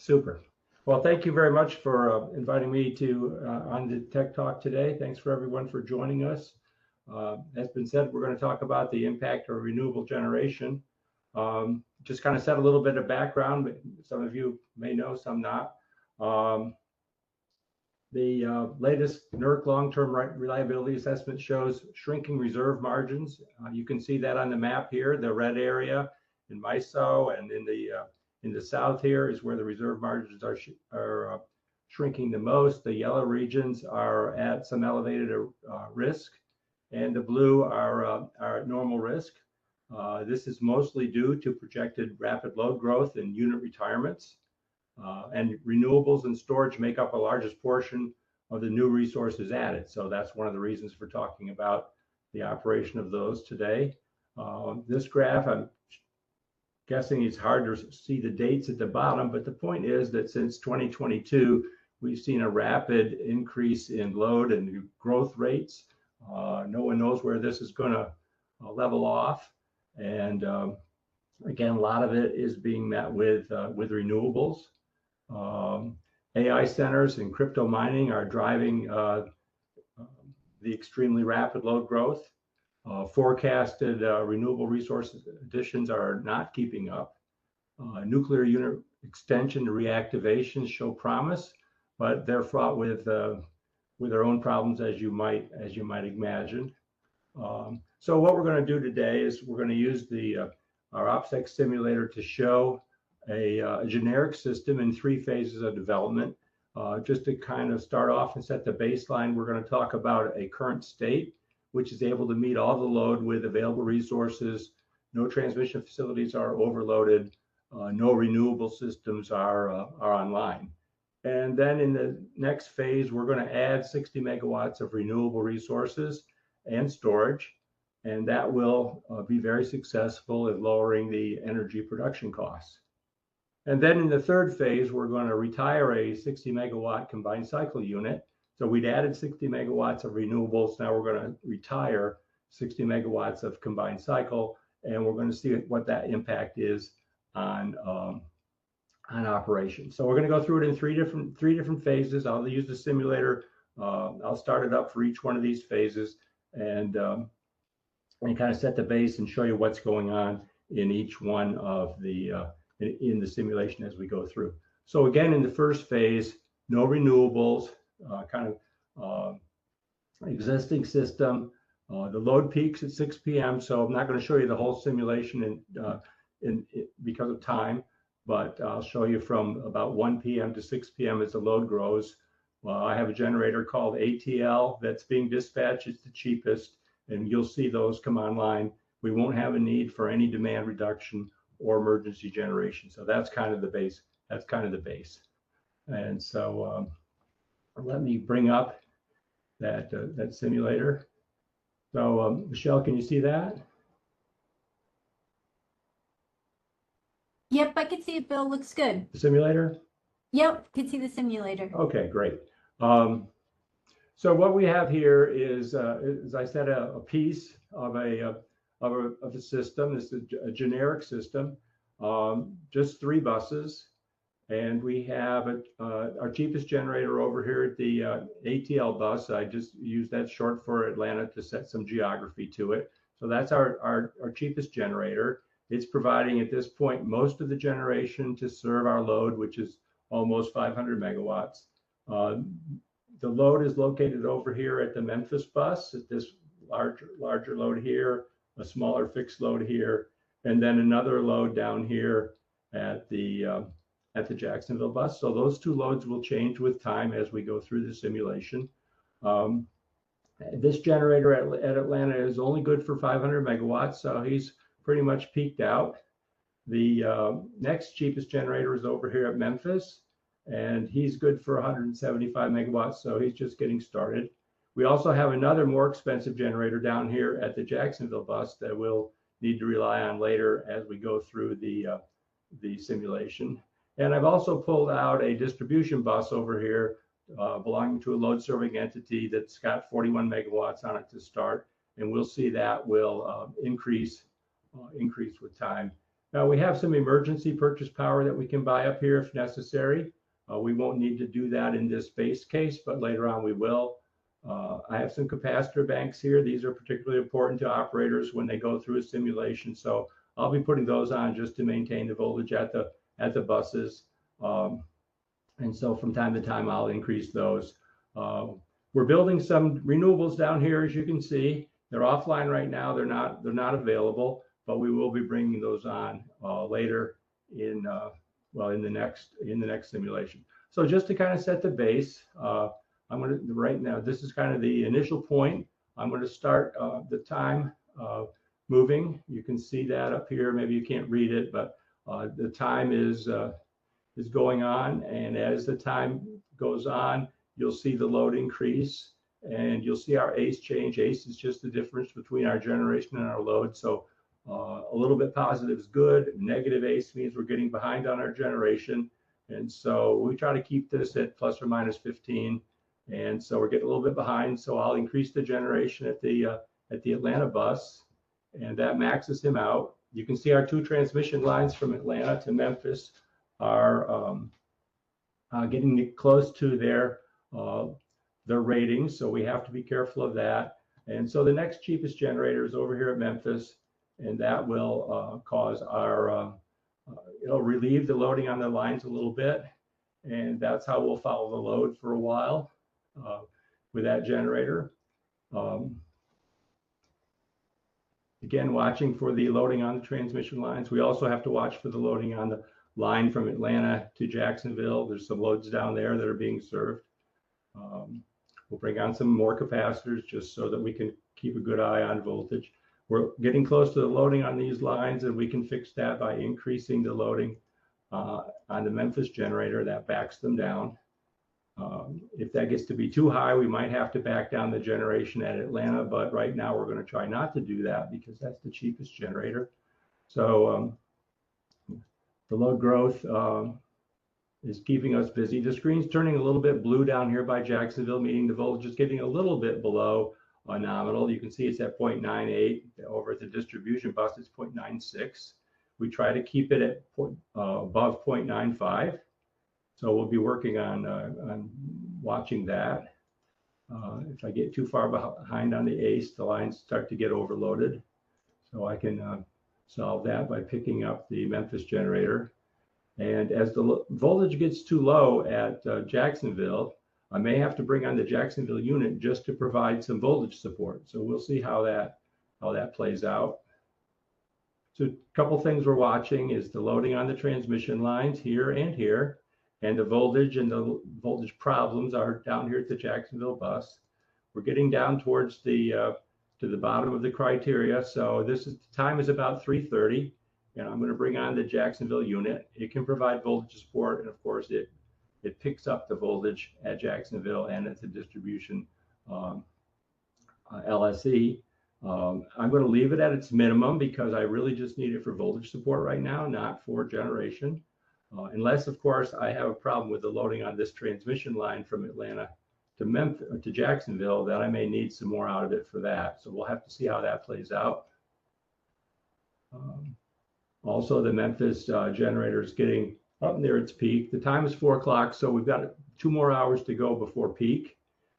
Super. Well, thank you very much for inviting me to on the Tech Talk today. Thanks for everyone for joining us. As been said, we're going to talk about the impact of renewable generation. Just kind of set a little bit of background, but some of you may know, some not. The latest NERC long-term reliability assessment shows shrinking reserve margins. You can see that on the map here. The red area in MISO and in the south here is where the reserve margins are shrinking the most. The yellow regions are at some elevated risk, and the blue are at normal risk. This is mostly due to projected rapid load growth and unit retirements. And renewables and storage make up the largest portion of the new resources added. So that's one of the reasons for talking about the operation of those today. This graph, I'm guessing it's hard to see the dates at the bottom, but the point is that since 2022, we've seen a rapid increase in load and growth rates. No one knows where this is going to level off. And again, a lot of it is being met with renewables. AI centers and crypto mining are driving the extremely rapid load growth. Forecasted renewable resource additions are not keeping up. Nuclear unit extension and reactivations show promise, but they're fraught with their own problems, as you might imagine. So what we're going to do today is we're going to use our OPSEC simulator to show a generic system in 3 phases of development. Just to kind of start off and set the baseline, we're going to talk about a current state, which is able to meet all the load with available resources. No transmission facilities are overloaded. No renewable systems are online. And then in the next phase, we're going to add 60 megawatts of renewable resources and storage, and that will be very successful in lowering the energy production costs. And then in the third phase, we're going to retire a 60 megawatt combined cycle unit. So we'd added 60 megawatts of renewables. Now we're going to retire 60 megawatts of combined cycle, and we're going to see what that impact is on operation. So we're going to go through it in three different phases. I'll use the simulator. I'll start it up for each one of these phases and kind of set the base and show you what's going on in each one of in the simulation as we go through. So again, in the first phase, no renewables, kind of existing system. The load peaks at 6 p.m. So I'm not going to show you the whole simulation because of time, but I'll show you from about 1 p.m. to 6 p.m. as the load grows. I have a generator called ATL that's being dispatched. It's the cheapest, and you'll see those come online. We won't have a need for any demand reduction or emergency generation. So that's kind of the base. That's kind of the base. And so let me bring up that simulator. So Michelle, can you see that? Yep, I can see it, Bill. Looks good. The simulator? Yep, can see the simulator. Okay, great. So what we have here is, as I said, a piece of a system. This is a generic system, just 3 buses, and we have our cheapest generator over here at the ATL bus. I just use that short for Atlanta to set some geography to it. So that's our cheapest generator. It's providing at this point most of the generation to serve our load, which is almost 500 megawatts. The load is located over here at the Memphis bus, at this larger load here, a smaller fixed load here, and then another load down here at the Jacksonville bus. So those 2 loads will change with time as we go through the simulation. This generator at Atlanta is only good for 500 megawatts, so he's pretty much peaked out. The next cheapest generator is over here at Memphis, and he's good for 175 megawatts, so he's just getting started. We also have another more expensive generator down here at the Jacksonville bus that we'll need to rely on later as we go through the simulation. And I've also pulled out a distribution bus over here belonging to a load serving entity that's got 41 megawatts on it to start, and we'll see that will increase with time Now we have some emergency purchase power that we can buy up here if necessary. We won't need to do that in this base case, but later on we will. I have some capacitor banks here. These are particularly important to operators when they go through a simulation. So I'll be putting those on just to maintain the voltage at the buses. And so from time to time, I'll increase those. We're building some renewables down here, as you can see. They're offline right now. They're not available, but we will be bringing those on later in the next simulation. So just to kind of set the base, I'm going to right now. This is kind of the initial point. I'm going to start the time moving. You can see that up here. Maybe you can't read it, but the time is going on, and as the time goes on, you'll see the load increase, and you'll see our ACE change. ACE is just the difference between our generation and our load. So a little bit positive is good. Negative ACE means we're getting behind on our generation, and so we try to keep this at plus or minus 15. And so we're getting a little bit behind. So I'll increase the generation at the Atlanta bus, and that maxes him out. You can see our 2 transmission lines from Atlanta to Memphis are getting close to their ratings, so we have to be careful of that. And so the next cheapest generator is over here at Memphis, and that will cause our it'll relieve the loading on the lines a little bit, and that's how we'll follow the load for a while with that generator. Again, watching for the loading on the transmission lines. We also have to watch for the loading on the line from Atlanta to Jacksonville. There's some loads down there that are being served. We'll bring on some more capacitors just so that we can keep a good eye on voltage. We're getting close to the loading on these lines, and we can fix that by increasing the loading on the Memphis generator. That backs them down. If that gets to be too high, we might have to back down the generation at Atlanta, but right now we're going to try not to do that because that's the cheapest generator. So the load growth is keeping us busy. The screen's turning a little bit blue down here by Jacksonville, meaning the voltage is getting a little bit below nominal. You can see it's at 0.98. Over at the distribution bus, it's 0.96. We try to keep it at above 0.95. So we'll be working on watching that. If I get too far behind on the ACE, the lines start to get overloaded. So I can solve that by picking up the Memphis generator. And as the voltage gets too low at Jacksonville, I may have to bring on the Jacksonville unit just to provide some voltage support. So we'll see how that plays out. So a couple things we're watching is the loading on the transmission lines here and here. And the voltage problems are down here at the Jacksonville bus. We're getting down towards the to the bottom of the criteria. So the time is about 3:30, and I'm going to bring on the Jacksonville unit. It can provide voltage support, and of course it picks up the voltage at Jacksonville and at the distribution LSE. I'm going to leave it at its minimum because I really just need it for voltage support right now, not for generation. Unless, of course, I have a problem with the loading on this transmission line from Atlanta to Memphis to Jacksonville, that I may need some more out of it for that. So we'll have to see how that plays out. Also, the Memphis generator is getting up near its peak. The time is 4 o'clock, so we've got 2 more hours to go before peak.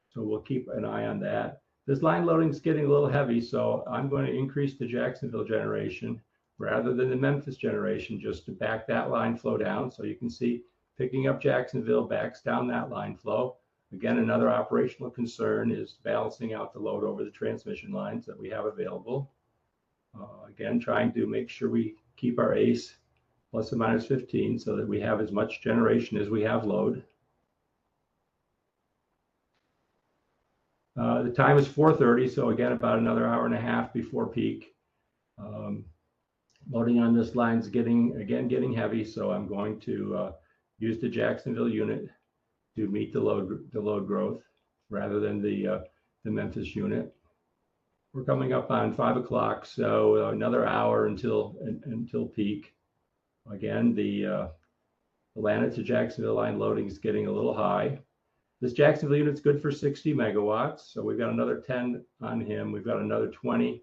So we'll keep an eye on that. This line loading is getting a little heavy, so I'm going to increase the Jacksonville generation rather than the Memphis generation, just to back that line flow down. So you can see picking up Jacksonville backs down that line flow. Again, another operational concern is balancing out the load over the transmission lines that we have available. Again, trying to make sure we keep our ACE plus or minus 15 so that we have as much generation as we have load. The time is 4:30, so again, about another hour and a half before peak. Loading on this line is getting heavy, so I'm going to use the Jacksonville unit to meet the load growth rather than the Memphis unit. We're coming up on 5 o'clock, so another hour until peak. Again, the Atlanta to Jacksonville line loading is getting a little high. This Jacksonville unit's good for 60 megawatts, so we've got another 10 on him. We've got another 20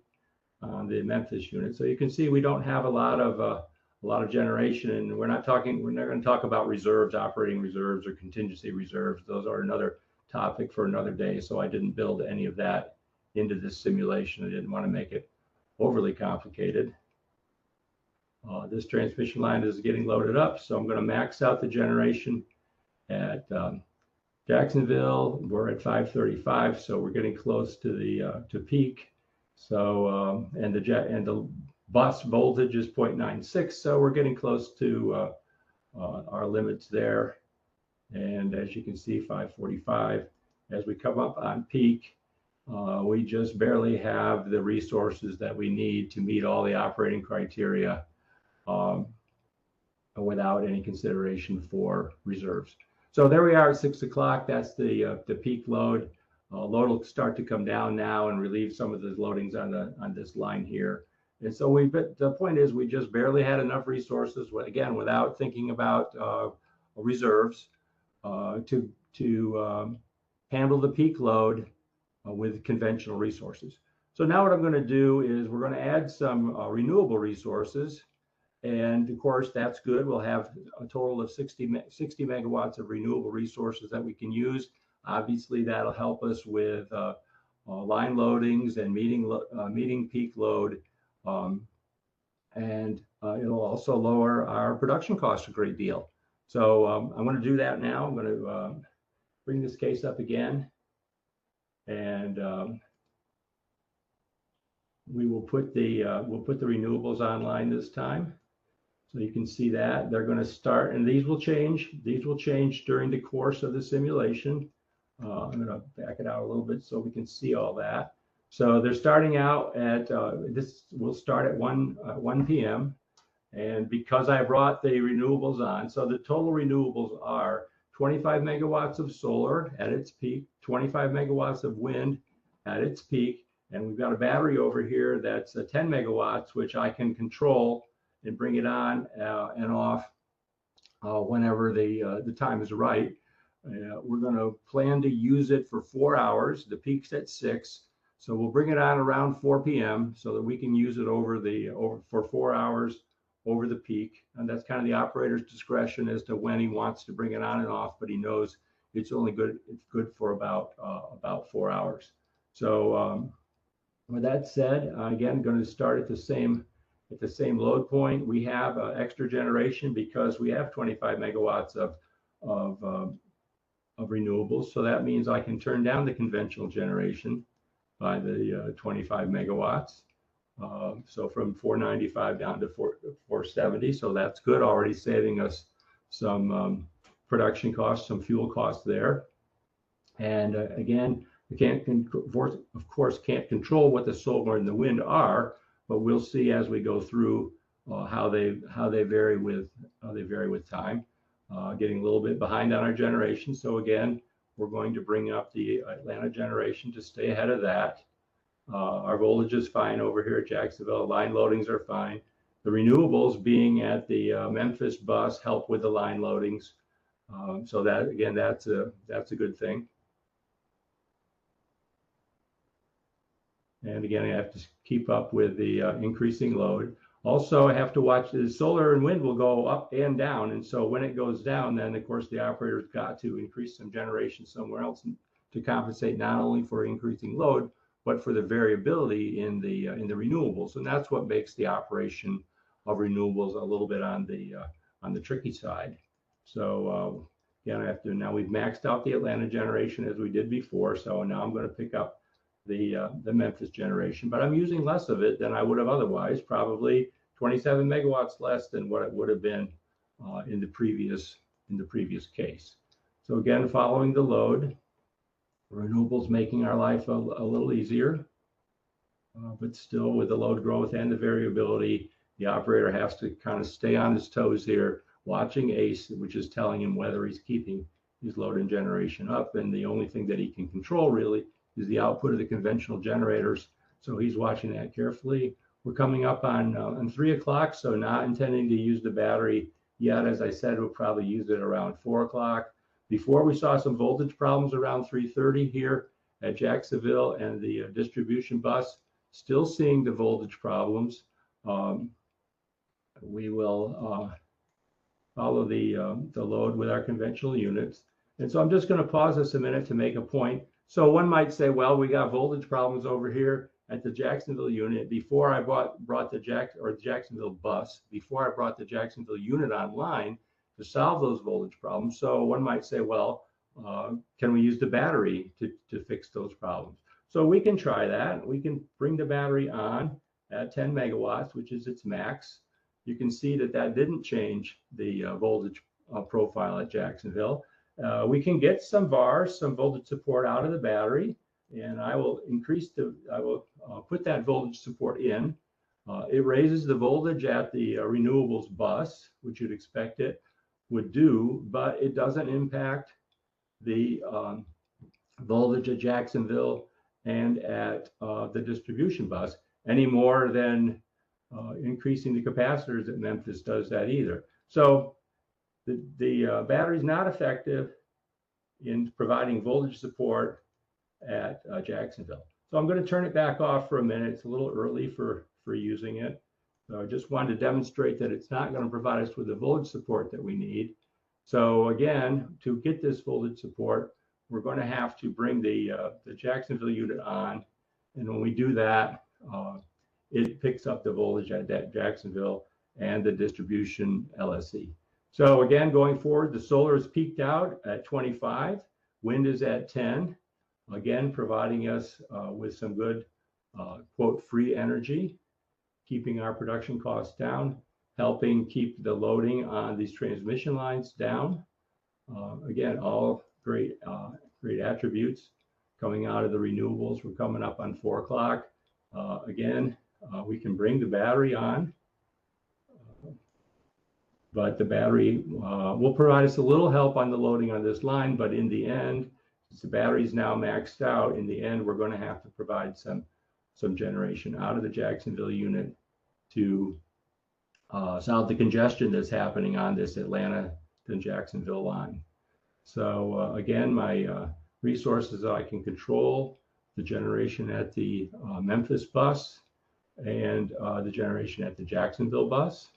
on the Memphis unit. So you can see we don't have a lot of a lot of generation, and we're not going to talk about reserves, operating reserves or contingency reserves. Those are another topic for another day. So I didn't build any of that into this simulation. I didn't want to make it overly complicated. This transmission line is getting loaded up, so I'm going to max out the generation at Jacksonville. We're at 535, so we're getting close to the to peak. So and the bus voltage is 0.96, so we're getting close to our limits there. And as you can see, 545. As we come up on peak, we just barely have the resources that we need to meet all the operating criteria without any consideration for reserves. So there we are at 6 o'clock. That's the peak load. Load will start to come down now and relieve some of the loadings on this line here. And so the point is we just barely had enough resources, again, without thinking about reserves, to handle the peak load with conventional resources. So now what I'm going to do is we're going to add some renewable resources. And of course, that's good. We'll have a total of 60 megawatts of renewable resources that we can use. Obviously, that'll help us with line loadings and meeting peak load. And it'll also lower our production costs a great deal. So I'm going to do that now. I'm going to bring this case up again. And we'll put the renewables online this time. So you can see that they're going to start, and these will change. These will change during the course of the simulation. I'm going to back it out a little bit so we can see all that. So they're starting out at, this will start at 1 p.m. And because I brought the renewables on, so the total renewables are 25 megawatts of solar at its peak, 25 megawatts of wind at its peak, and we've got a battery over here that's 10 megawatts, which I can control and bring it on and off whenever the time is right. We're going to plan to use it for 4 hours. The peak's at 6, so we'll bring it on around 4 p.m. so that we can use it for 4 hours over the peak. And that's kind of the operator's discretion as to when he wants to bring it on and off, but he knows it's good for about 4 hours. So with that said, again, going to start at the same load point. We have extra generation because we have 25 megawatts of renewables. So that means I can turn down the conventional generation by the 25 megawatts. So from 495 down to 470. So that's good, already saving us some production costs, some fuel costs there. And again, we can't, of course, can't control what the solar and the wind are, but we'll see as we go through how they vary with time. Getting a little bit behind on our generation. So again, we're going to bring up the Atlanta generation to stay ahead of that. Our voltage is fine over here at Jacksonville. Line loadings are fine. The renewables being at the Memphis bus help with the line loadings. So that, again, that's a good thing. And again, I have to keep up with the increasing load. Also, I have to watch the solar and wind will go up and down. And so when it goes down, then of course the operator's got to increase some generation somewhere else to compensate not only for increasing load, but for the variability in the renewables. And that's what makes the operation of renewables a little bit on the tricky side. So again, now we've maxed out the Atlanta generation as we did before. So now I'm going to pick up the Memphis generation, but I'm using less of it than I would have otherwise, probably 27 megawatts less than what it would have been in the previous case. So again, following the load, renewables making our life a little easier, but still with the load growth and the variability, the operator has to kind of stay on his toes here, watching ACE, which is telling him whether he's keeping his load and generation up. And the only thing that he can control really is the output of the conventional generators. So he's watching that carefully. We're coming up on 3 o'clock, so not intending to use the battery yet. As I said, we'll probably use it around 4 o'clock. Before we saw some voltage problems around 3:30 here at Jacksonville and the distribution bus, still seeing the voltage problems. we will follow the load with our conventional units. And so I'm just going to pause this a minute to make a point. So one might say, well, we got voltage problems over here at the Jacksonville unit. Before I brought the Jacksonville bus, before I brought the Jacksonville unit online to solve those voltage problems. So one might say, well, can we use the battery to fix those problems? So we can try that. We can bring the battery on at 10 megawatts, which is its max. You can see that that didn't change the voltage profile at Jacksonville. We can get some VARs, some voltage support out of the battery, and I will put that voltage support in. It raises the voltage at the renewables bus, which you'd expect it would do, but it doesn't impact the voltage at Jacksonville and at the distribution bus any more than increasing the capacitors at Memphis does that either. So the battery is not effective in providing voltage support at Jacksonville. So I'm going to turn it back off for a minute. It's a little early for using it. So I just wanted to demonstrate that it's not going to provide us with the voltage support that we need. So again, to get this voltage support, we're going to have to bring the Jacksonville unit on. And when we do that, it picks up the voltage at Jacksonville and the distribution LSE. So again, going forward, the solar is peaked out at 25, wind is at 10, again, providing us with some good, quote, free energy, keeping our production costs down, helping keep the loading on these transmission lines down. Again, all great attributes coming out of the renewables. We're coming up on 4 o'clock. Again, we can bring the battery on, but the battery will provide us a little help on the loading on this line. But in the end, since the battery is now maxed out, in the end, we're going to have to provide some generation out of the Jacksonville unit to solve the congestion that's happening on this Atlanta to Jacksonville line. So again, my resources, I can control the generation at the Memphis bus and the generation at the Jacksonville bus.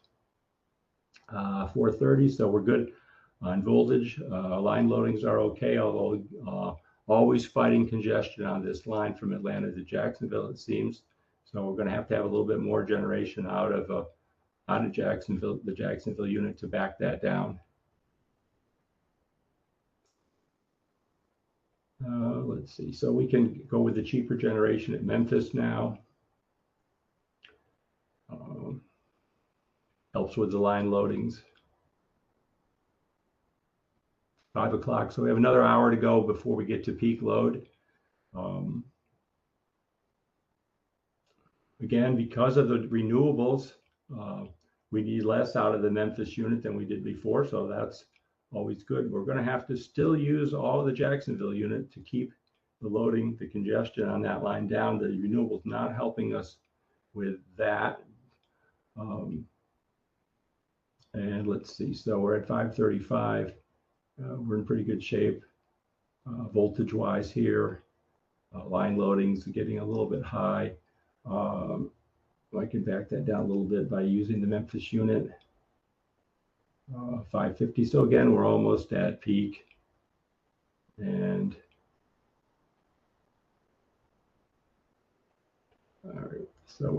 430, so we're good on voltage. Line loadings are okay, although always fighting congestion on this line from Atlanta to Jacksonville, it seems. So we're going to have a little bit more generation out of Jacksonville, the Jacksonville unit, to back that down. Let's see. So we can go with the cheaper generation at Memphis now. Helps with the line loadings. 5 o'clock. So we have another hour to go before we get to peak load. Again, because of the renewables, we need less out of the Memphis unit than we did before. So that's always good. We're going to have to still use all the Jacksonville unit to keep the loading, the congestion on that line down. The renewables not helping us with that. And let's see, so we're at 535. We're in pretty good shape voltage-wise here. Line loadings are getting a little bit high. I can back that down a little bit by using the Memphis unit. 550. So again, we're almost at peak. And all right, so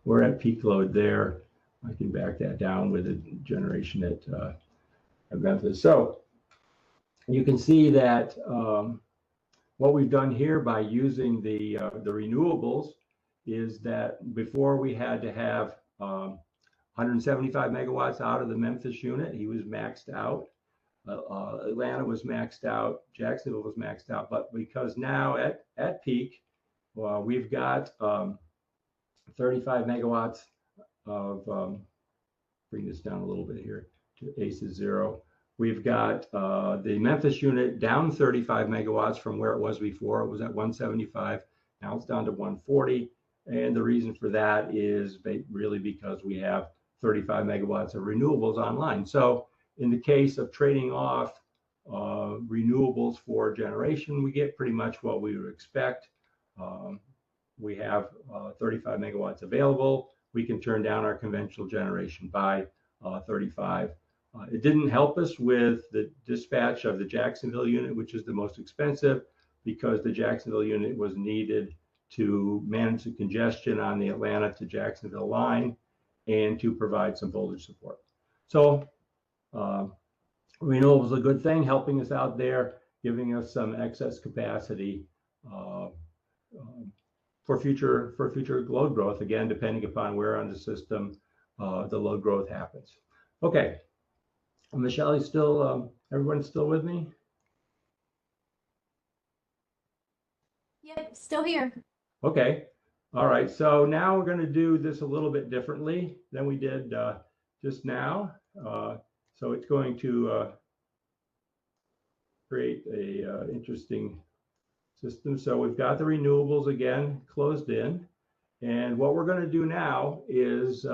we're at peak load there. I can back that down with a generation at Memphis. So you can see that what we've done here by using the renewables is that before we had to have 175 megawatts out of the Memphis unit. He was maxed out. Atlanta was maxed out. Jacksonville was maxed out. But because now at peak, we've got 35 megawatts of, bring this down a little bit here to ACE is 0. We've got the Memphis unit down 35 megawatts from where it was before. It was at 175. Now it's down to 140. And the reason for that is really because we have 35 megawatts of renewables online. So in the case of trading off renewables for generation, we get pretty much what we would expect. We have 35 megawatts available. we can turn down our conventional generation by 35. It didn't help us with the dispatch of the Jacksonville unit, which is the most expensive, because the Jacksonville unit was needed to manage the congestion on the Atlanta to Jacksonville line and to provide some voltage support. So renewable is a good thing, helping us out there, giving us some excess capacity for future load growth, again, depending upon where on the system the load growth happens. Okay, Michelle, is still, everyone's still with me? Yep, still here. Okay, all right, so now we're going to do this a little bit differently than we did just now. So it's going to create a interesting system. So we've got the renewables again closed in, and what we're going to do now is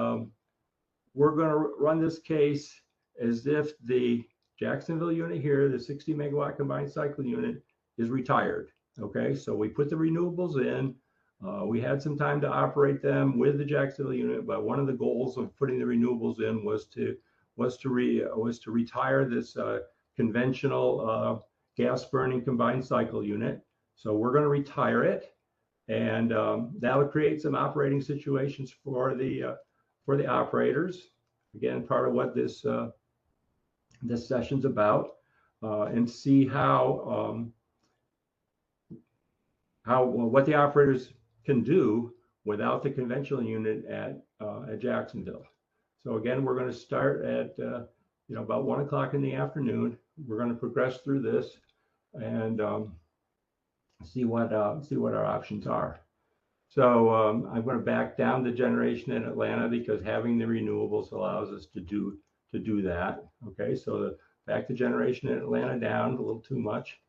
we're going to run this case as if the Jacksonville unit here, the 60 megawatt combined cycle unit, is retired. Okay, so we put the renewables in. We had some time to operate them with the Jacksonville unit, but one of the goals of putting the renewables in was to retire this conventional gas burning combined cycle unit. So we're going to retire it, and that'll create some operating situations for the operators. Again, part of what this this session's about, and see how what the operators can do without the conventional unit at Jacksonville. So again, we're going to start at about 1 o'clock in the afternoon. We're going to progress through this and see what our options are. So I'm going to back down the generation in Atlanta because having the renewables allows us to do that. Okay, so back the generation in Atlanta down a little too much.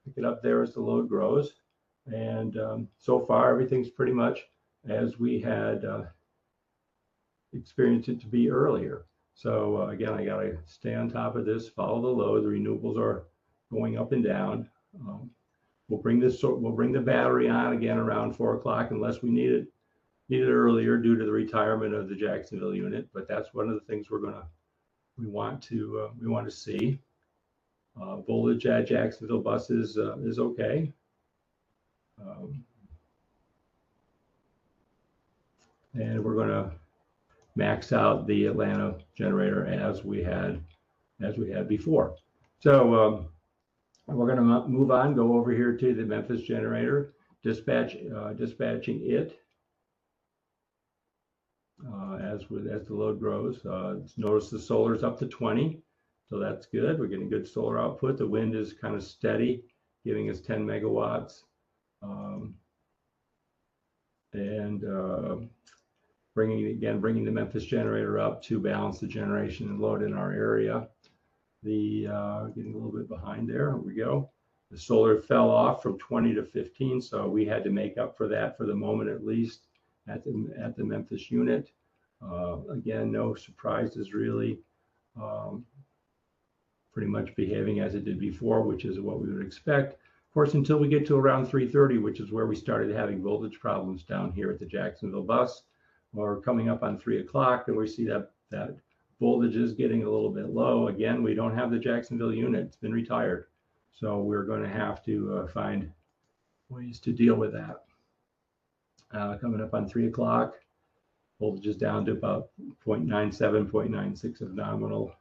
Pick it up there as the load grows. And so far, everything's pretty much as we had experienced it to be earlier. So again, I got to stay on top of this, follow the load. The renewables are going up and down. We'll bring the battery on again around 4 o'clock unless we need it earlier due to the retirement of the Jacksonville unit. But that's one of the things we want to see. Voltage at Jacksonville buses is okay. And we're going to max out the Atlanta generator as we had before. So we're going to move on, go over here to the Memphis generator, dispatching it as the load grows. Notice the solar is up to 20, so that's good. We're getting good solar output. The wind is kind of steady, giving us 10 megawatts. And bringing the Memphis generator up to balance the generation and load in our area. Getting a little bit behind there. Here we go. The solar fell off from 20 to 15, so we had to make up for that for the moment, at least at the Memphis unit. Again, no surprises really. Pretty much behaving as it did before, which is what we would expect. Of course, until we get to around 3:30, which is where we started having voltage problems down here at the Jacksonville bus. We're coming up on 3 o'clock, and we see that voltage is getting a little bit low. Again, we don't have the Jacksonville unit; it's been retired, so we're going to have to find ways to deal with that. Coming up on 3 o'clock, voltage is down to about 0.97, 0.96 of nominal.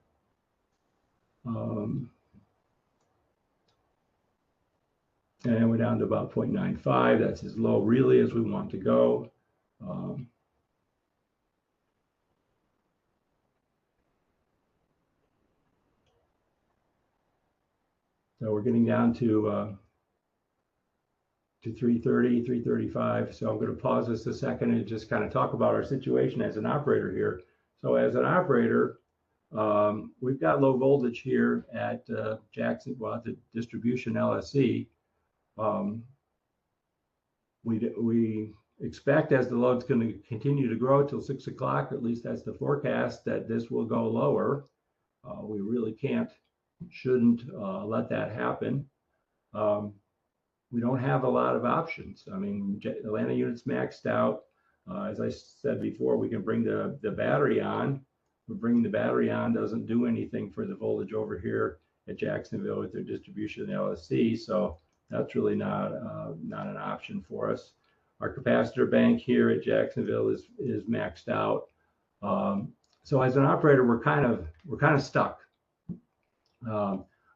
And we're down to about 0.95. That's as low really as we want to go. So we're getting down to 3:30, 3:35. So I'm going to pause this a second and just kind of talk about our situation as an operator here. So as an operator, we've got low voltage here at at the distribution LSC. We expect as the load's going to continue to grow till 6 o'clock, at least that's the forecast, that this will go lower. We really shouldn't let that happen. We don't have a lot of options. I mean, Atlanta unit's maxed out. As I said before, we can bring the battery on. But bringing the battery on doesn't do anything for the voltage over here at Jacksonville with their distribution LSC. So that's really not an option for us. Our capacitor bank here at Jacksonville is maxed out. So as an operator, we're kind of stuck.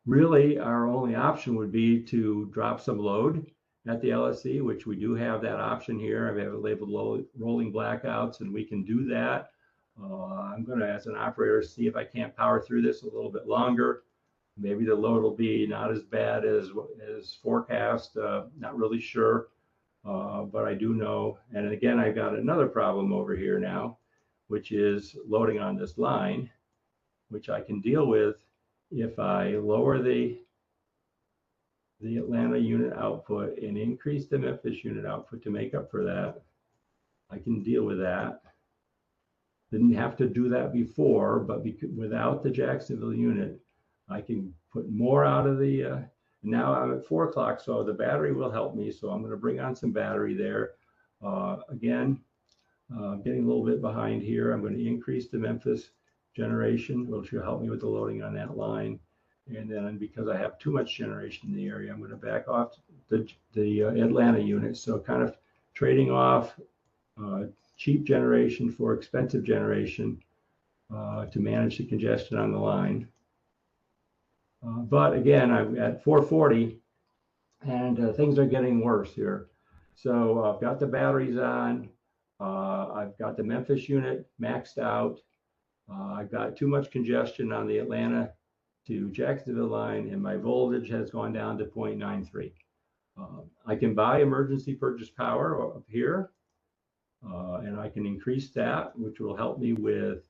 Really, our only option would be to drop some load at the LSC, which we do have that option here. I have it labeled rolling blackouts, and we can do that. I'm going to, as an operator, see if I can't power through this a little bit longer. Maybe the load will be not as bad as forecast. Not really sure, but I do know. And again, I've got another problem over here now, which is loading on this line, which I can deal with if I lower the Atlanta unit output and increase the Memphis unit output to make up for that. I can deal with that. Didn't have to do that before, but without the Jacksonville unit, I can put more out of the, now I'm at 4 o'clock, so the battery will help me. So I'm going to bring on some battery there. Again, getting a little bit behind here. I'm going to increase the Memphis generation, which will help me with the loading on that line. And then because I have too much generation in the area, I'm going to back off the Atlanta unit. So kind of trading off cheap generation for expensive generation to manage the congestion on the line. But again, I'm at 440 and things are getting worse here. So I've got the batteries on. I've got the Memphis unit maxed out. I've got too much congestion on the Atlanta to Jacksonville line, and my voltage has gone down to 0.93. I can buy emergency purchase power up here, and I can increase that, which will help me with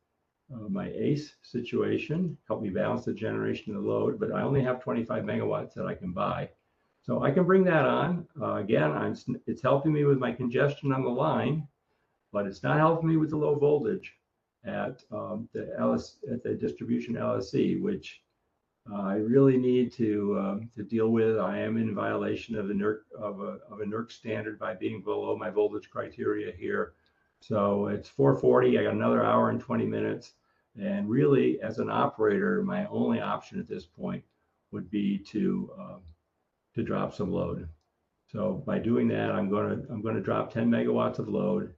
my ACE situation, help me balance the generation of the load, but I only have 25 megawatts that I can buy. So I can bring that on. Again, it's helping me with my congestion on the line, but it's not helping me with the low voltage at the distribution LSC, which I really need to deal with. I am in violation of the a NERC standard by being below my voltage criteria here. So it's 4:40. I got another hour and 20 minutes. And really, as an operator, my only option at this point would be to drop some load. So by doing that, I'm going to drop 10 megawatts of load.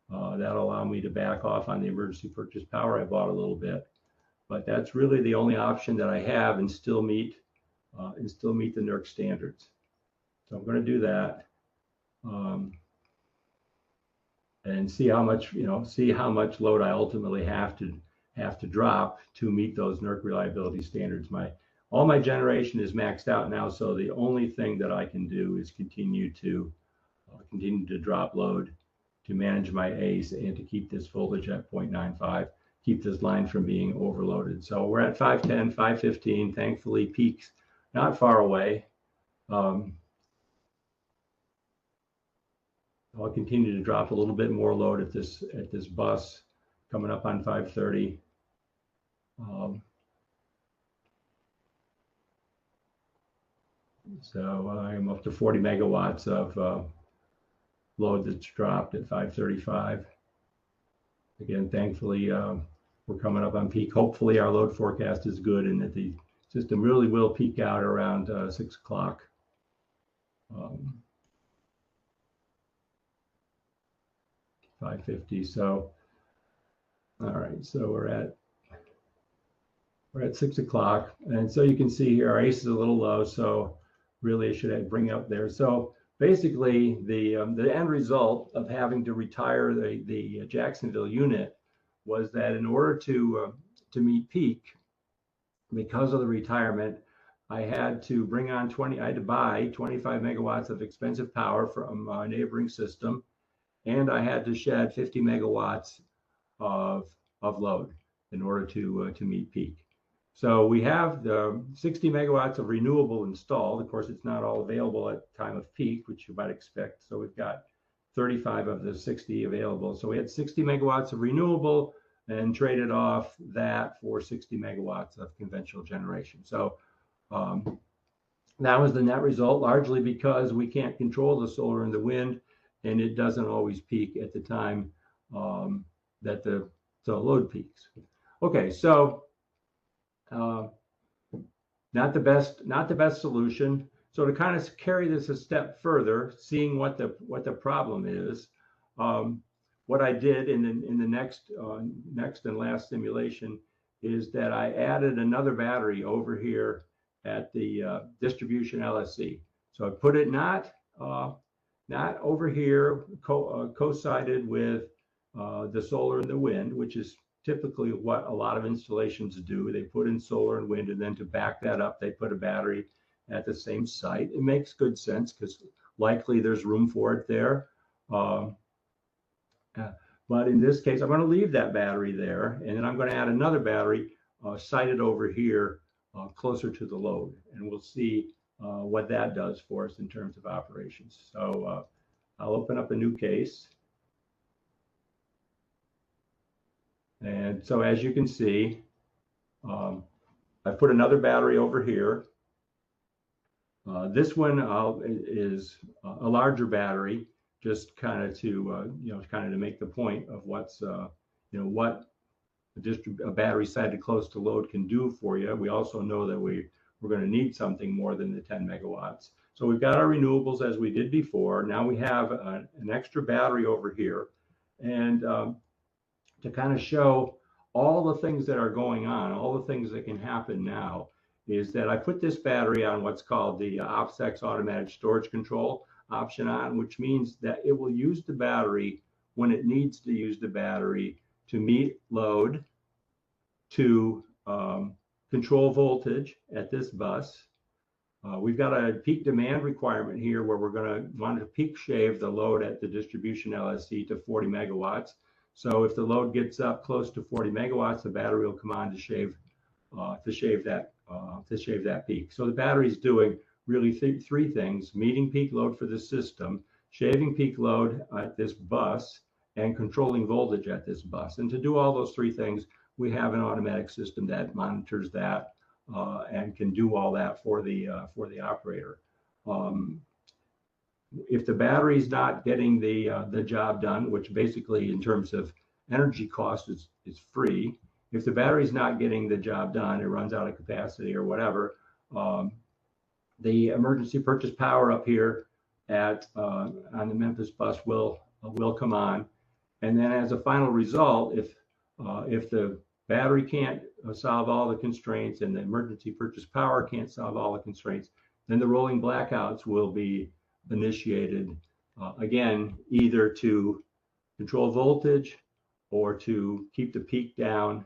That'll allow me to back off on the emergency purchase power I bought a little bit. But that's really the only option that I have and still meet the NERC standards. So I'm going to do that and see how much load I ultimately have to drop to meet those NERC reliability standards. All my generation is maxed out now, so the only thing that I can do is continue to drop load to manage my ACE and to keep this voltage at 0.95. Keep this line from being overloaded. So we're at 510, 515. Thankfully, peak's not far away. I'll continue to drop a little bit more load at this bus coming up on 530. So I'm up to 40 megawatts of load that's dropped at 535. Again, thankfully, we're coming up on peak. Hopefully our load forecast is good and that the system really will peak out around 6 o'clock. 550. So, all right, so we're at 6 o'clock. And so you can see here, our ACE is a little low. So really I should bring up there. So basically the end result of having to retire the Jacksonville unit was that in order to meet peak, because of the retirement, I had to buy 25 megawatts of expensive power from a neighboring system, and I had to shed 50 megawatts of load in order to meet peak. So we have the 60 megawatts of renewable installed. Of course, it's not all available at time of peak, which you might expect. So we've got 35 of the 60 available. So we had 60 megawatts of renewable and traded off that for 60 megawatts of conventional generation. So that was the net result, largely because we can't control the solar and the wind. and it doesn't always peak at the time that the load peaks. Okay, so not the best solution. So to kind of carry this a step further, seeing what the problem is, what I did in the next and last simulation is that I added another battery over here at the distribution LSC. So I put it not over here co-sided with the solar and the wind, which is typically what a lot of installations do. They put in solar and wind, and then to back that up, they put a battery at the same site. It makes good sense because likely there's room for it there. But in this case, I'm going to leave that battery there, and then I'm going to add another battery sited over here closer to the load, and we'll see what that does for us in terms of operations. So I'll open up a new case. And so as you can see, I put another battery over here. This one is a larger battery, just kind of to to make the point of what's what a battery sited close to load can do for you. We also know that we're going to need something more than the 10 megawatts. So we've got our renewables as we did before. Now we have an extra battery over here, and to kind of show all the things that are going on, all the things that can happen now, is that I put this battery on what's called the OPSEX automatic storage control option on, which means that it will use the battery when it needs to use the battery to meet load, to control voltage at this bus. We've got a peak demand requirement here where we're going to want to peak shave the load at the distribution LSC to 40 megawatts. So if the load gets up close to 40 megawatts, the battery will come on to shave that peak. So the battery is doing really three things: meeting peak load for the system, shaving peak load at this bus, and controlling voltage at this bus. And to do all those three things, we have an automatic system that monitors that and can do all that for the operator. If the battery is not getting the job done, which basically in terms of energy cost is free, if the battery is not getting the job done, it runs out of capacity or whatever, the emergency purchase power up here at on the Memphis bus will come on, and then as a final result, if the battery can't solve all the constraints and the emergency purchase power can't solve all the constraints, then the rolling blackouts will be initiated again, either to control voltage or to keep the peak down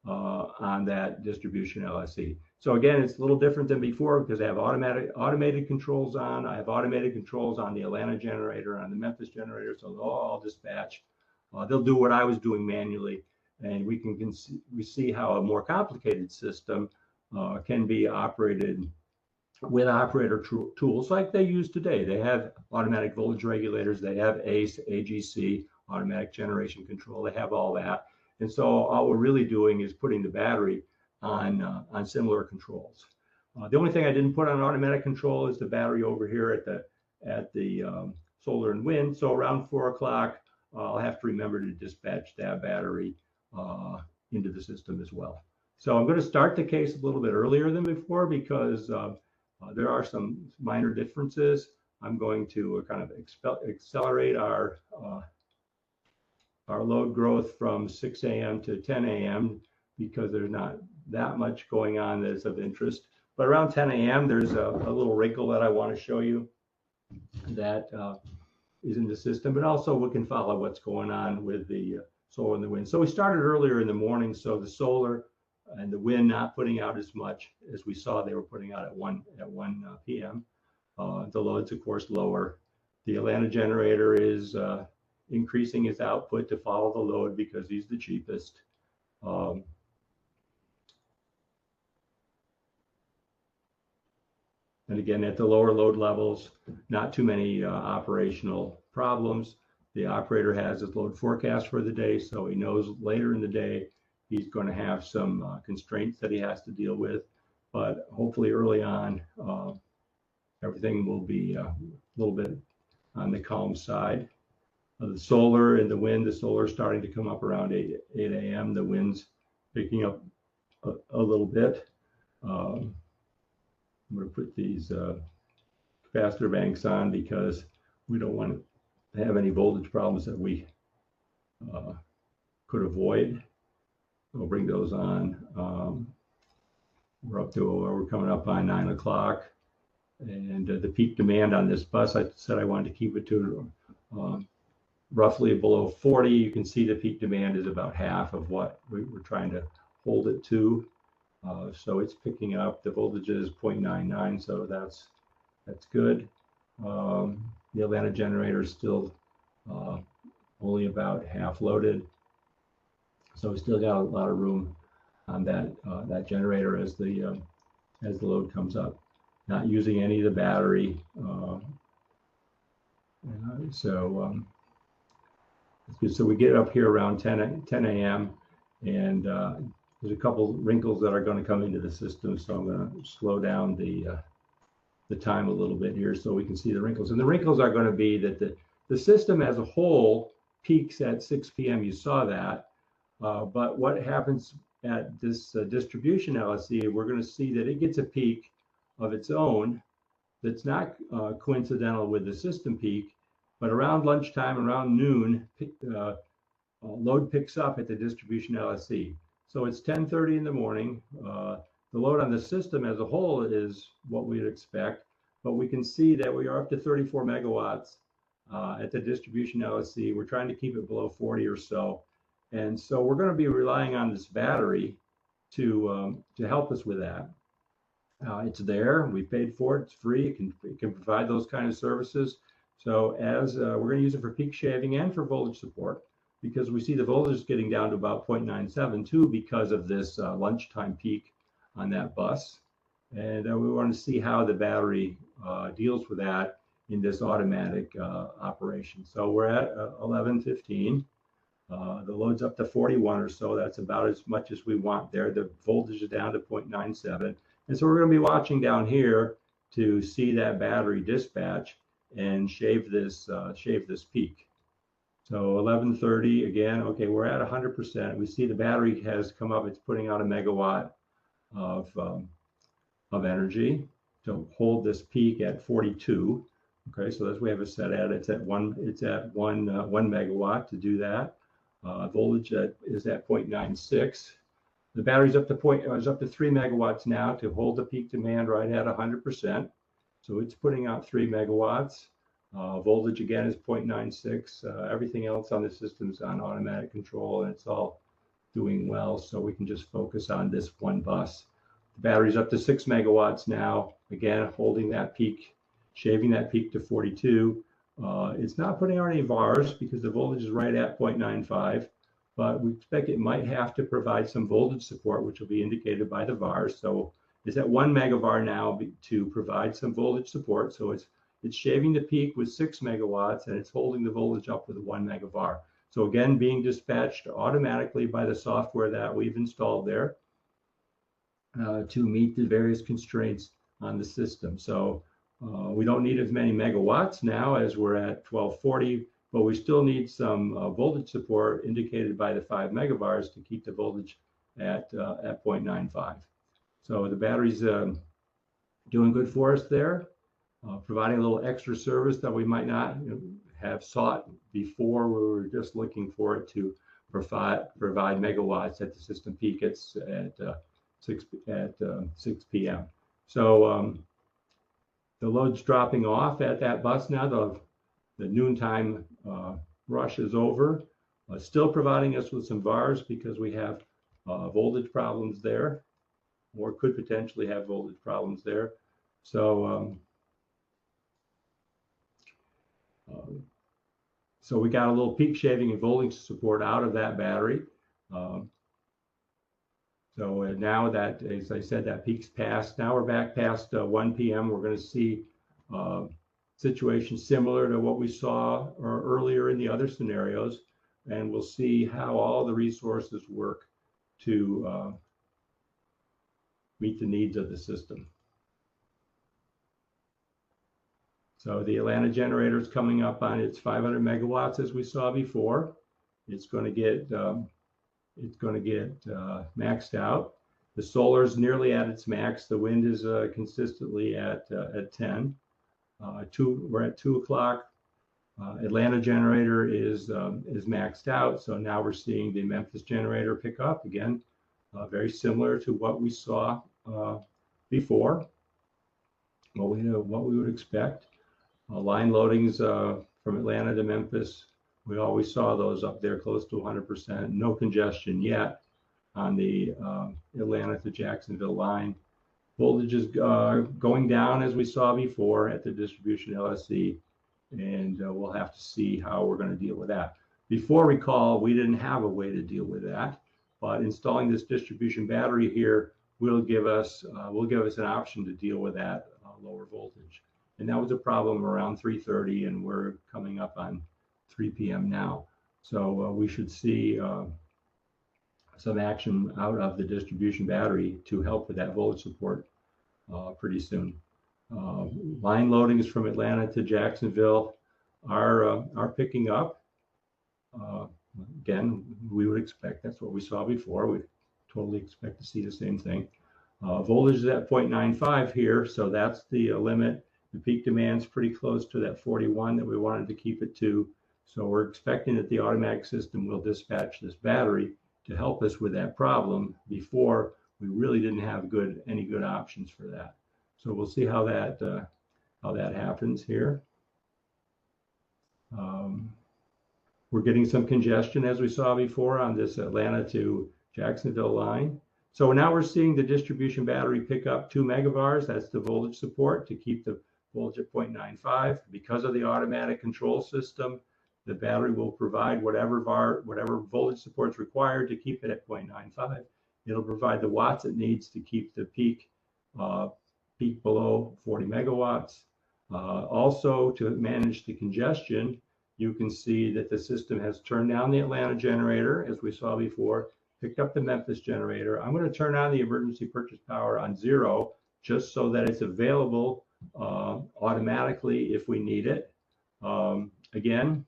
on that distribution LSC. So again, it's a little different than before because I have automated controls on. I have automated controls on the Atlanta generator, on the Memphis generator, so they'll all dispatch. They'll do what I was doing manually, and we see how a more complicated system can be operated with operator tools like they use today. They have automatic voltage regulators, they have ACE, AGC, automatic generation control, they have all that. And so all we're really doing is putting the battery on similar controls. The only thing I didn't put on automatic control is the battery over here at the solar and wind. So around 4 o'clock, I'll have to remember to dispatch that battery into the system as well. So I'm going to start the case a little bit earlier than before because there are some minor differences. I'm going to kind of accelerate our load growth from 6 a.m. to 10 a.m. because there's not that much going on that is of interest. But around 10 a.m., there's a little wrinkle that I want to show you that is in the system, but also we can follow what's going on with the solar and the wind. So we started earlier in the morning, so the solar and the wind not putting out as much as we saw they were putting out at 1 p.m. The load's, of course, lower. The Atlanta generator is increasing his output to follow the load because he's the cheapest. And again, at the lower load levels, not too many operational problems. The operator has his load forecast for the day, so he knows later in the day he's going to have some constraints that he has to deal with. But hopefully early on, everything will be a little bit on the calm side. The solar and the wind, the solar is starting to come up around 8 a.m. The wind's picking up a little bit. I'm going to put these capacitor banks on because we don't want to have any voltage problems that we could avoid. We'll bring those on. We're coming up on 9 o'clock, and the peak demand on this bus, I said I wanted to keep it to roughly below 40. You can see the peak demand is about half of what we're trying to hold it to. So it's picking up. The voltage is 0.99, so that's good. The Atlanta generator is still only about half loaded, so we still got a lot of room on that generator as the load comes up. Not using any of the battery, so it's good. So we get up here around 10 a.m. and there's a couple wrinkles that are going to come into the system, so I'm going to slow down the time a little bit here so we can see the wrinkles. And the wrinkles are going to be that the system as a whole peaks at 6 p.m. You saw that, but what happens at this distribution LSC, we're going to see that it gets a peak of its own that's not coincidental with the system peak, but around lunchtime, around noon, load picks up at the distribution LSC. So it's 10:30 in the morning. The load on the system as a whole is what we'd expect, but we can see that we are up to 34 megawatts at the distribution LSC. We're trying to keep it below 40 or so. And so we're going to be relying on this battery to help us with that. It's there. We paid for it. It's free. It can provide those kind of services. So as we're going to use it for peak shaving and for voltage support, because we see the voltage is getting down to about 0.97 too because of this lunchtime peak on that bus. And we want to see how the battery deals with that in this automatic operation. So we're at 11:15. The load's up to 41 or so. That's about as much as we want there. The voltage is down to 0.97. And so we're going to be watching down here to see that battery dispatch and shave this peak. So 11:30 again. Okay, we're at 100%. We see the battery has come up. It's putting out a megawatt of energy to hold this peak at 42. Okay, so as we have it set at, it's at one megawatt to do that. Voltage is at 0.96. The battery's up to 3 megawatts now to hold the peak demand right at 100%. So it's putting out 3 megawatts. Voltage again is 0.96. Everything else on the system is on automatic control, and it's all doing well. So we can just focus on this one bus. The battery's up to 6 megawatts now. Again, holding that peak, shaving that peak to 42. It's not putting out any VARs because the voltage is right at 0.95, but we expect it might have to provide some voltage support, which will be indicated by the VARs. So it's at 1 megavar now to provide some voltage support. So it's shaving the peak with 6 megawatts and it's holding the voltage up with 1 megavar. So again, being dispatched automatically by the software that we've installed there to meet the various constraints on the system. So we don't need as many megawatts now as we're at 1240, but we still need some voltage support indicated by the 5 megavars to keep the voltage at 0.95. So the battery's doing good for us there, providing a little extra service that we might not have sought before. We were just looking for it to provide megawatts at the system peak at 6 p.m. So the load's dropping off at that bus now. The noontime rush is over. Still providing us with some VARs because we have voltage problems there, or could potentially have voltage problems there. So so we got a little peak shaving and voltage support out of that battery. So now that, as I said, that peak's passed. Now we're back past 1 p.m. We're going to see situations similar to what we saw earlier in the other scenarios, and we'll see how all the resources work to meet the needs of the system. So the Atlanta generator is coming up on its 500 megawatts as we saw before. It's going to get maxed out. The solar is nearly at its max. The wind is consistently at 10. We're at 2 o'clock. Atlanta generator is maxed out. So now we're seeing the Memphis generator pick up again, very similar to what we saw before. What we would expect. Line loadings from Atlanta to Memphis, we always saw those up there close to 100%. No congestion yet on the Atlanta to Jacksonville line. Voltage is going down as we saw before at the distribution LSC, and we'll have to see how we're going to deal with that. Before, recall, we didn't have a way to deal with that, but installing this distribution battery here will give us an option to deal with that lower voltage. And that was a problem around 3:30, and we're coming up on 3 p.m. now. So we should see some action out of the distribution battery to help with that voltage support pretty soon. Line loadings from Atlanta to Jacksonville are picking up. Again, we would expect that's what we saw before. We totally expect to see the same thing. Voltage is at 0.95 here, so that's the limit. The peak demand's pretty close to that 41 that we wanted to keep it to. So we're expecting that the automatic system will dispatch this battery to help us with that problem. Before, we really didn't have any good options for that. So we'll see how that happens here. We're getting some congestion as we saw before on this Atlanta to Jacksonville line. So now we're seeing the distribution battery pick up 2 megavars. That's the voltage support to keep the voltage at 0.95. Because of the automatic control system, the battery will provide whatever voltage support is required to keep it at 0.95. It'll provide the watts it needs to keep the peak below 40 megawatts. Also, to manage the congestion, you can see that the system has turned down the Atlanta generator, as we saw before, picked up the Memphis generator. I'm going to turn on the emergency purchase power on 0, just so that it's available automatically if we need it. Again,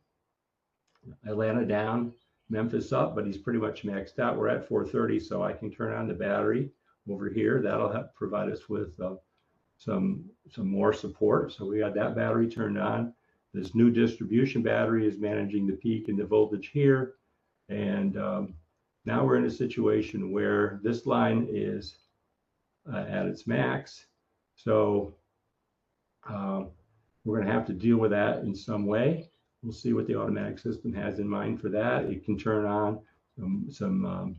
Atlanta down, Memphis up, but he's pretty much maxed out. We're at 430, so I can turn on the battery over here. That'll help provide us with some more support. So we got that battery turned on. This new distribution battery is managing the peak and the voltage here. And now we're in a situation where this line is at its max. So we're going to have to deal with that in some way. We'll see what the automatic system has in mind for that. It can turn on some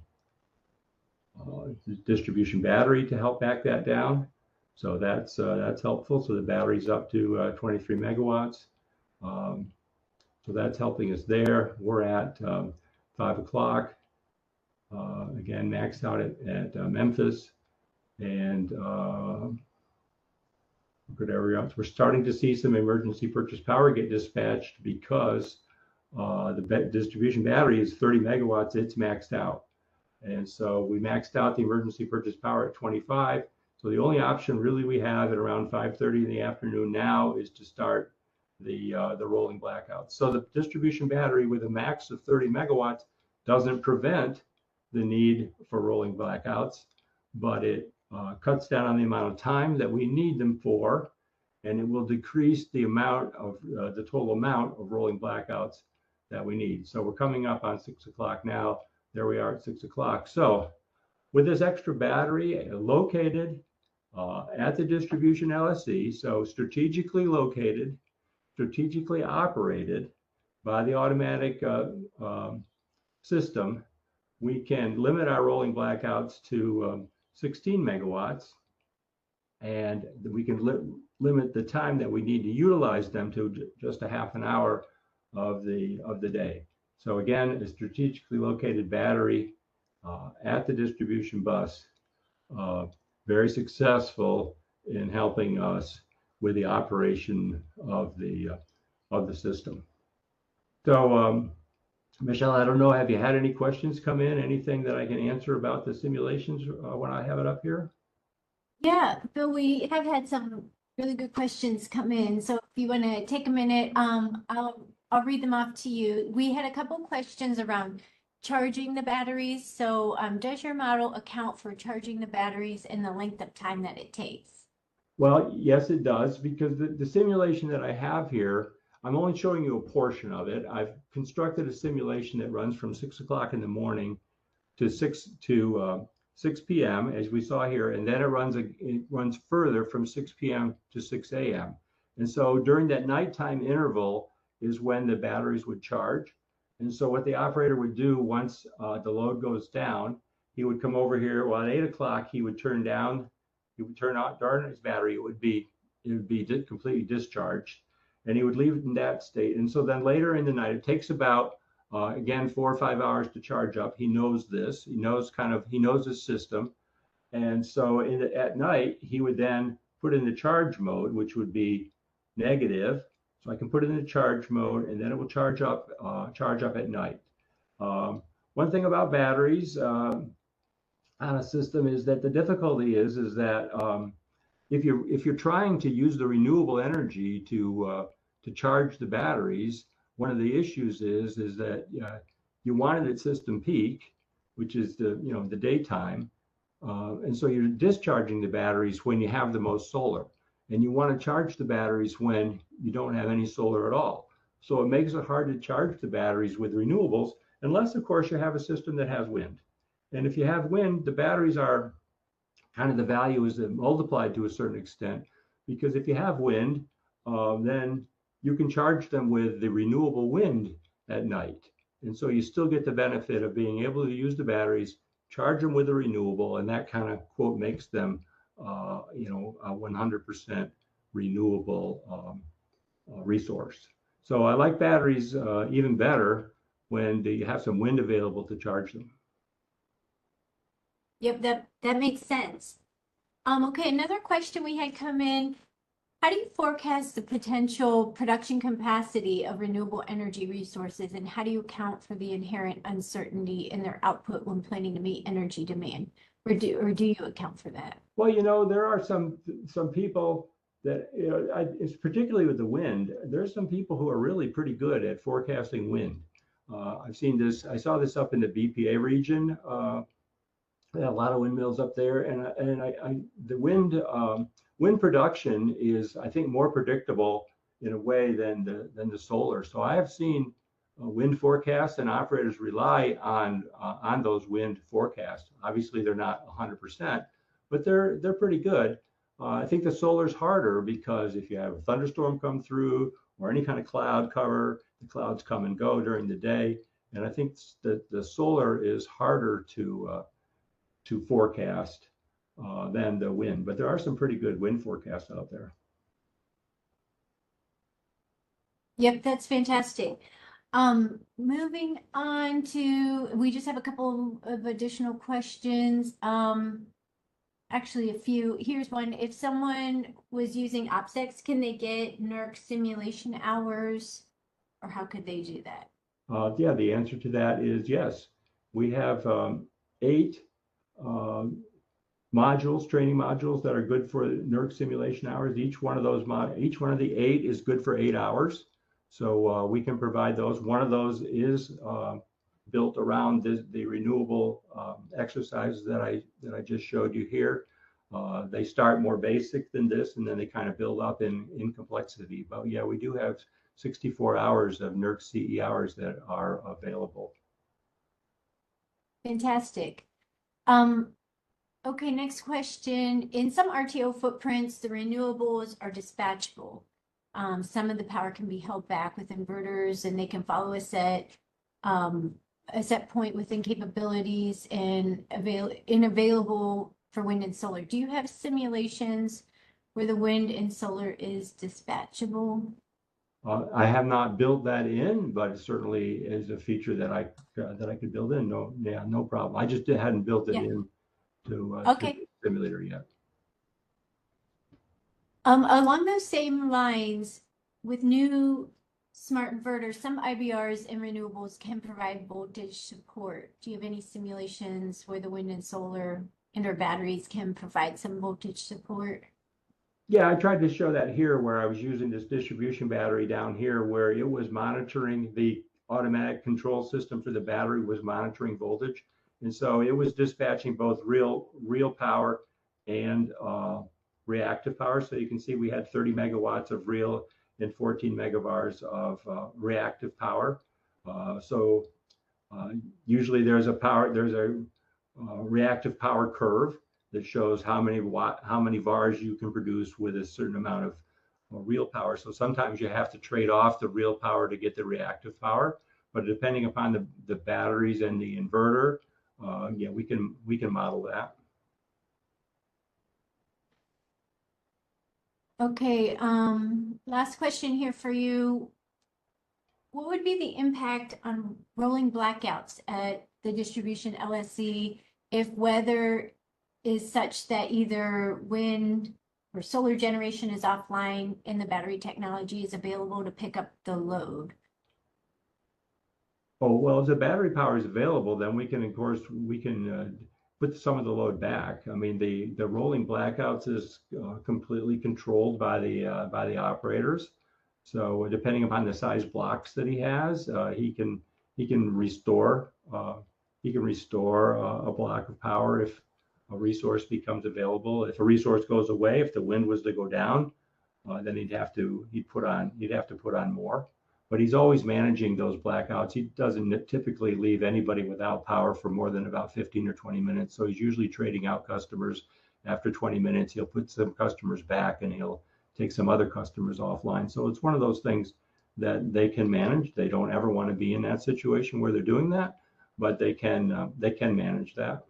distribution battery to help back that down. So that's helpful. So the battery's up to 23 megawatts. So that's helping us there. We're at 5 o'clock. Again, maxed out at Memphis, and good area else. We're starting to see some emergency purchase power get dispatched because the distribution battery is 30 megawatts. It's maxed out, and so we maxed out the emergency purchase power at 25. So the only option really we have at around 5:30 in the afternoon now is to start the rolling blackouts. So the distribution battery with a max of 30 megawatts doesn't prevent the need for rolling blackouts, but it cuts down on the amount of time that we need them for, and it will decrease the amount of the total amount of rolling blackouts that we need. So we're coming up on 6 o'clock now. There we are at 6 o'clock. So with this extra battery located at the distribution LSC, so strategically located, strategically operated by the automatic system, we can limit our rolling blackouts to 16 megawatts, and we can limit the time that we need to utilize them to just a half an hour of the day. So again, a strategically located battery at the distribution bus, very successful in helping us with the operation of the system. So Michelle, I don't know, have you had any questions come in? Anything that I can answer about the simulations when I have it up here? Yeah, Bill, we have had some Really good questions come in. So if you want to take a minute, I'll read them off to you. We had a couple questions around charging the batteries. So does your model account for charging the batteries and the length of time that it takes? Well, yes, it does, because the simulation that I have here, I'm only showing you a portion of it. I've constructed a simulation that runs from 6 o'clock in the morning to 6 p.m. as we saw here, and then it runs further from 6 p.m. to 6 a.m. And so during that nighttime interval is when the batteries would charge. And so what the operator would do once the load goes down, he would come over here. Well, at 8 o'clock, he would turn darn his battery. It would be completely discharged, and he would leave it in that state. And so then later in the night, it takes about again 4 or 5 hours to charge up. He knows this. He knows his system, and so at night he would then put in the charge mode, which would be negative. So I can put it in the charge mode, and then it will charge up at night. One thing about batteries on a system is that the difficulty is that if you're trying to use the renewable energy to charge the batteries, one of the issues is that you want it at system peak, which is the daytime, and so you're discharging the batteries when you have the most solar, and you want to charge the batteries when you don't have any solar at all. So it makes it hard to charge the batteries with renewables, unless of course you have a system that has wind. And if you have wind, the batteries are kind of, the value is multiplied to a certain extent, because if you have wind, then you can charge them with the renewable wind at night. And so you still get the benefit of being able to use the batteries, charge them with a renewable, and that kind of quote makes them, a 100% renewable resource. So I like batteries even better when you have some wind available to charge them. Yep, that makes sense. Okay, another question we had come in. How do you forecast the potential production capacity of renewable energy resources, and how do you account for the inherent uncertainty in their output when planning to meet energy demand? Or do you account for that? Well, there are some people that, it's particularly with the wind. There's some people who are really pretty good at forecasting wind. I've seen this. I saw this up in the BPA region. A lot of windmills up there, and the wind production is, I think, more predictable in a way than the solar. So I have seen wind forecasts, and operators rely on those wind forecasts. Obviously, they're not 100%, but they're pretty good. I think the solar's harder, because if you have a thunderstorm come through or any kind of cloud cover, the clouds come and go during the day, and I think that the solar is harder to forecast than the wind, but there are some pretty good wind forecasts out there. Yep, that's fantastic. Moving on to, we just have a couple of additional questions. Actually, a few. Here's one. If someone was using OPSEX, can they get NERC simulation hours, or how could they do that? Yeah, the answer to that is yes. We have 8 training modules that are good for NERC simulation hours. Each one of the 8 is good for 8 hours. So we can provide those. One of those is built around the renewable exercises that I just showed you here. They start more basic than this, and then they kind of build up in complexity. But yeah, we do have 64 hours of NERC CE hours that are available. Fantastic. Okay, next question. In some RTO footprints, the renewables are dispatchable. Some of the power can be held back with inverters, and they can follow a set point within capabilities and available for wind and solar. Do you have simulations where the wind and solar is dispatchable? I have not built that in, but it certainly is a feature that I could build in. No problem. I just hadn't built it in to the simulator yet. Along those same lines, with new smart inverters, some IBRs and renewables can provide voltage support. Do you have any simulations where the wind and solar and or batteries can provide some voltage support? Yeah, I tried to show that here where I was using this distribution battery down here where it was monitoring the automatic control system for the battery was monitoring voltage. And so it was dispatching both real power and reactive power. So you can see we had 30 megawatts of real and 14 megavars of reactive power. So usually there's a reactive power curve that shows how many VARs you can produce with a certain amount of real power. So sometimes you have to trade off the real power to get the reactive power, but depending upon the batteries and the inverter, yeah, we can model that. Okay, last question here for you. What would be the impact on rolling blackouts at the distribution LSC if weather is such that either wind or solar generation is offline and the battery technology is available to pick up the load? Oh, well, if the battery power is available, then we can, of course, put some of the load back. I mean, the rolling blackouts is completely controlled by the operators. So depending upon the size blocks that he has, he can restore a block of power if a resource becomes available. If a resource goes away, if the wind was to go down, then he'd have to put on more. But he's always managing those blackouts. He doesn't typically leave anybody without power for more than about 15 or 20 minutes. So he's usually trading out customers. After 20 minutes, he'll put some customers back and he'll take some other customers offline. So it's one of those things that they can manage. They don't ever want to be in that situation where they're doing that, but they can manage that.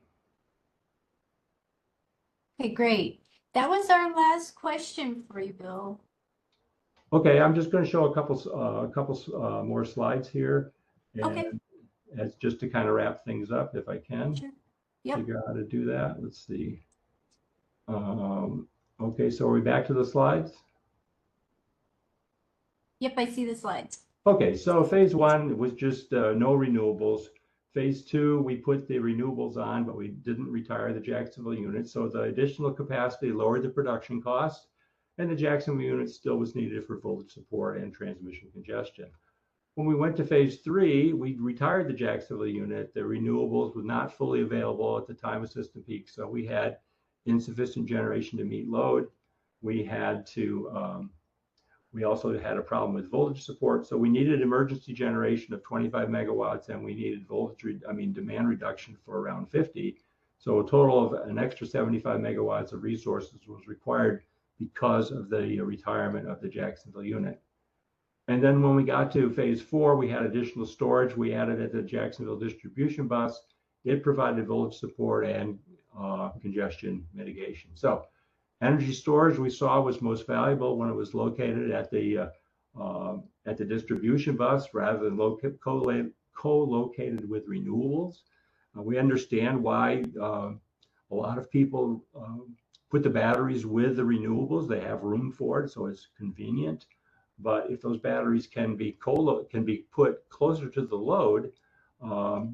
Okay, great. That was our last question for you, Bill. Okay, I'm just going to show a couple more slides here, and Okay. as just to kind of wrap things up, if I can. Sure. Yep. Figure out how to do that. Let's see. Okay, so are we back to the slides? Yep, I see the slides. Okay, so phase one was just no renewables. Phase two, we put the renewables on, but we didn't retire the Jacksonville unit. So the additional capacity lowered the production costs, and the Jacksonville unit still was needed for voltage support and transmission congestion. When we went to phase three, we retired the Jacksonville unit. The renewables were not fully available at the time of system peak, so we had insufficient generation to meet load. We also had a problem with voltage support, so we needed emergency generation of 25 megawatts, and we needed demand reduction for around 50. So a total of an extra 75 megawatts of resources was required because of the retirement of the Jacksonville unit. And then when we got to phase four, we had additional storage. We added at the Jacksonville distribution bus. It provided voltage support and congestion mitigation. So energy storage we saw was most valuable when it was located at the distribution bus rather than co-located with renewables. We understand why a lot of people put the batteries with the renewables. They have room for it, so it's convenient. But if those batteries can be put closer to the load,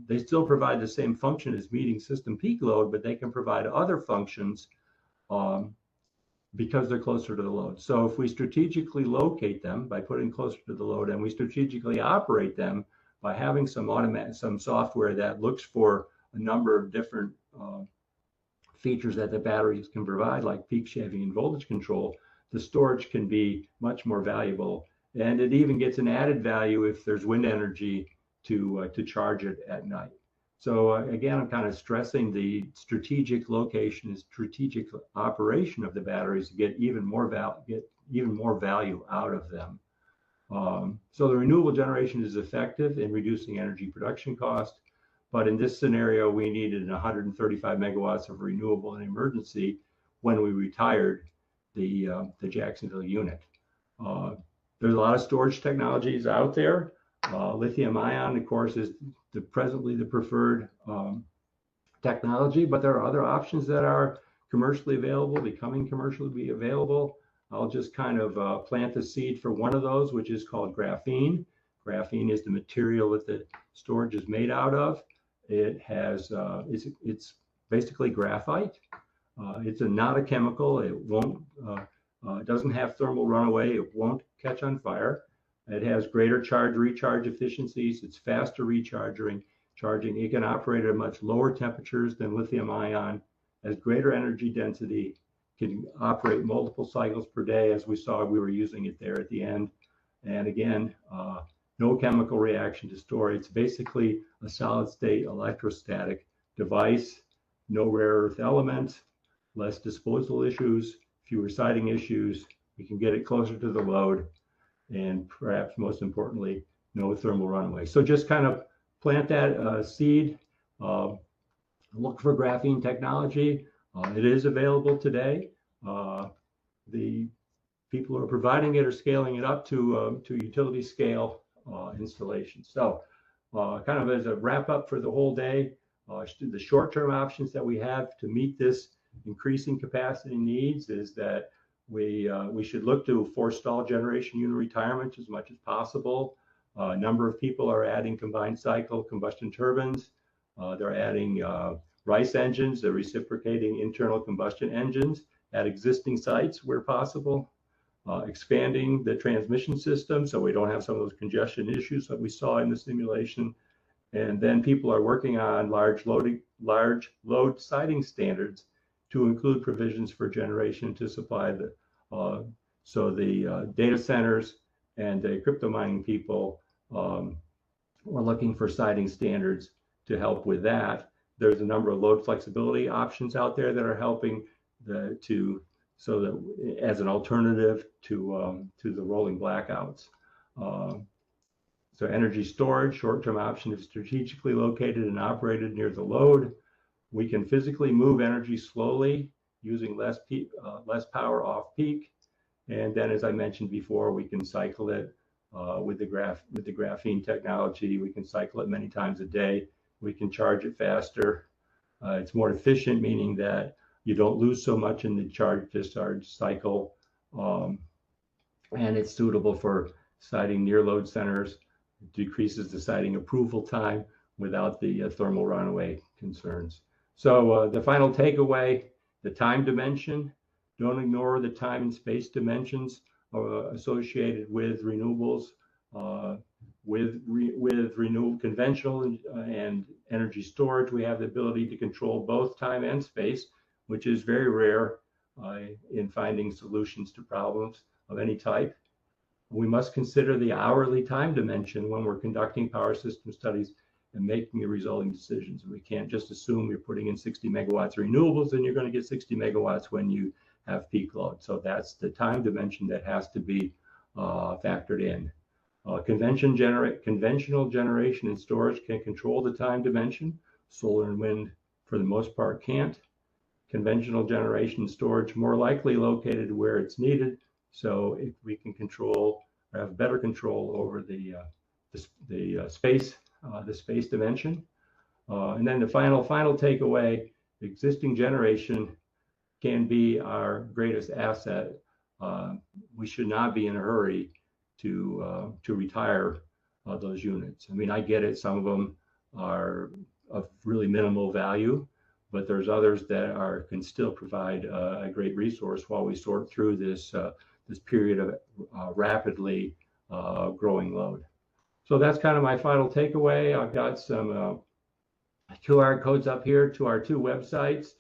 they still provide the same function as meeting system peak load, but they can provide other functions because they're closer to the load. So if we strategically locate them by putting closer to the load, and we strategically operate them by having some software that looks for a number of different features that the batteries can provide, like peak shaving and voltage control, the storage can be much more valuable. And it even gets an added value if there's wind energy to charge it at night. So again, I'm kind of stressing the strategic location and strategic operation of the batteries to get even more value out of them. So the renewable generation is effective in reducing energy production cost, but in this scenario, we needed 135 megawatts of renewable in emergency when we retired the Jacksonville unit. There's a lot of storage technologies out there. Lithium ion, of course, is presently the preferred technology, but there are other options that are commercially available, becoming commercially available. I'll just kind of plant the seed for one of those, which is called graphene. Graphene is the material that the storage is made out of. It has it's basically graphite. It's not a chemical. It won't It doesn't have thermal runaway. It won't catch on fire. It has greater charge recharge efficiencies. It's faster recharging. It can operate at much lower temperatures than lithium ion, has greater energy density, can operate multiple cycles per day, as we saw we were using it there at the end. And again, no chemical reaction to storage. It's basically a solid state electrostatic device, no rare earth elements, less disposal issues, fewer siting issues. We can get it closer to the load, and perhaps most importantly, no thermal runaway. So just kind of plant that seed, look for graphene technology. It is available today. The people who are providing it are scaling it up to utility scale installations. So kind of as a wrap up for the whole day, the short-term options that we have to meet this increasing capacity needs is that we should look to forestall generation unit retirement as much as possible. A number of people are adding combined cycle combustion turbines. They're adding RICE engines, they're reciprocating internal combustion engines at existing sites where possible, expanding the transmission system so we don't have some of those congestion issues that we saw in the simulation. And then people are working on large load siting standards to include provisions for generation to supply the data centers and the crypto mining people are looking for siting standards to help with that. There's a number of load flexibility options out there that are helping so that as an alternative to the rolling blackouts. So energy storage, short-term option is strategically located and operated near the load. We can physically move energy slowly using less power off peak. And then, as I mentioned before, we can cycle it with the graphene technology. We can cycle it many times a day. We can charge it faster. It's more efficient, meaning that you don't lose so much in the charge discharge cycle. And it's suitable for siting near load centers. It decreases the siting approval time without the thermal runaway concerns. So the final takeaway, the time dimension, don't ignore the time and space dimensions associated with renewables. With renewable conventional and energy storage, we have the ability to control both time and space, which is very rare in finding solutions to problems of any type. We must consider the hourly time dimension when we're conducting power system studies and making the resulting decisions. We can't just assume you're putting in 60 megawatts renewables and you're going to get 60 megawatts when you have peak load. So that's the time dimension that has to be factored in. Conventional generation and storage can control the time dimension. Solar and wind, for the most part, can't. Conventional generation and storage more likely located where it's needed. So if we can control or have better control over the space dimension. And then the final takeaway: existing generation can be our greatest asset. We should not be in a hurry to retire those units. I mean, I get it. Some of them are of really minimal value, but there's others that can still provide a great resource while we sort through this period of rapidly growing load. So that's kind of my final takeaway. I've got some QR codes up here to our two websites.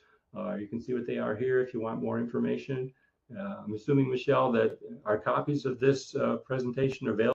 You can see what they are here if you want more information. I'm assuming, Michelle, that our copies of this presentation are available.